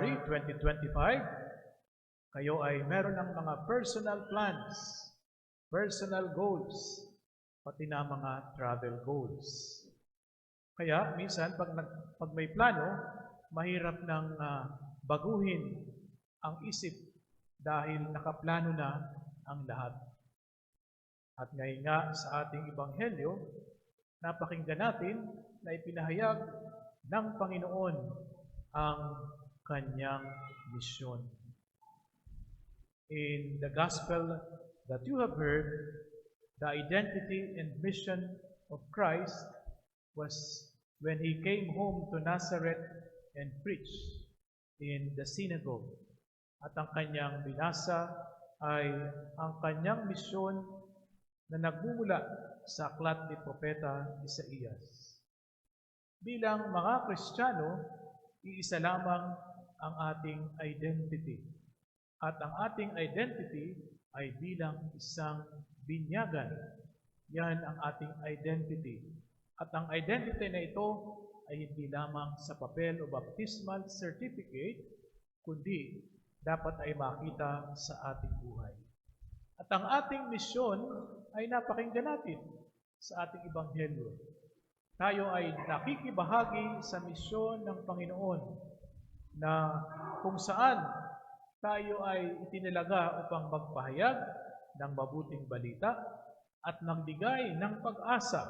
January 2025, kayo ay meron ng mga personal plans, personal goals, pati na mga travel goals. Kaya minsan pag may plano, mahirap nang baguhin ang isip dahil nakaplano na ang lahat. At ngayon nga sa ating Ebanghelyo, napakinggan natin na ipinahayag ng Panginoon ang kanyang misyon. In the gospel that you have heard, the identity and mission of Christ was when He came home to Nazareth and preached in the synagogue. At ang kanyang binasa ay ang kanyang misyon na nagmumula sa aklat ni Propeta Isaías. Bilang mga Kristiyano, iisa lamang ang ating identity. At ang ating identity ay bilang isang binyagan. Yan ang ating identity. At ang identity na ito ay hindi lamang sa papel o baptismal certificate, kundi dapat ay makita sa ating buhay. At ang ating misyon ay napakinggan natin sa ating Ebanghelyo. Tayo ay nakikibahagi sa misyon ng Panginoon na kung saan tayo ay itinalaga upang magpahayag ng mabuting balita at magbigay ng pag-asa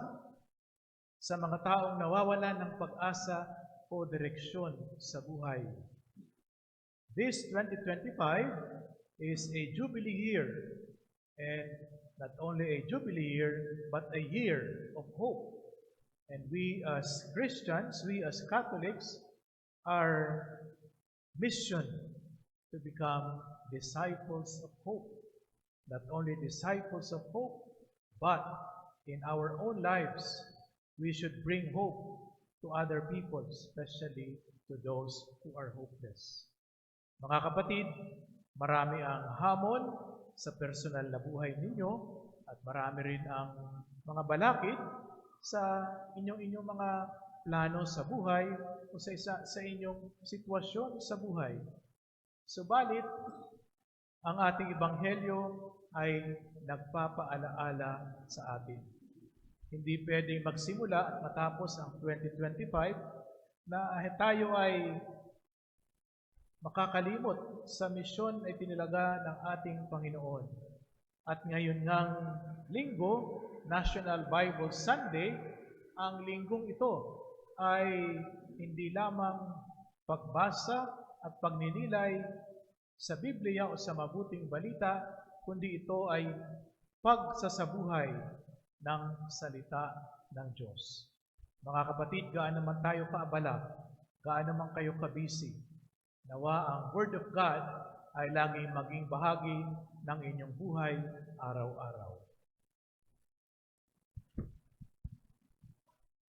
sa mga taong nawawalan ng pag-asa o direksyon sa buhay. This 2025 is a jubilee year, and not only a jubilee year, but a year of hope. And we as Christians, we as Catholics, are missioned to become disciples of hope. Not only disciples of hope, but in our own lives, we should bring hope to other people, especially to those who are hopeless. Mga kapatid, marami ang hamon sa personal na buhay ninyo at marami rin ang mga balakid sa inyong mga plano sa buhay o sa inyong sitwasyon sa buhay. Subalit, ang ating Ebanghelyo ay nagpapaalaala sa atin. Hindi pwedeng magsimula at matapos ang 2025 na tayo ay makakalimot sa misyon ay pinalaga ng ating Panginoon. At ngayon ngang linggo, National Bible Sunday, ang linggong ito ay hindi lamang pagbasa at pagninilay sa Biblia o sa mabuting balita, kundi ito ay pagsasabuhay ng salita ng Diyos. Mga kapatid, gaano man tayo kaabala, gaano man kayo kabisi, nawa ang Word of God ay laging maging bahagi ng inyong buhay araw-araw.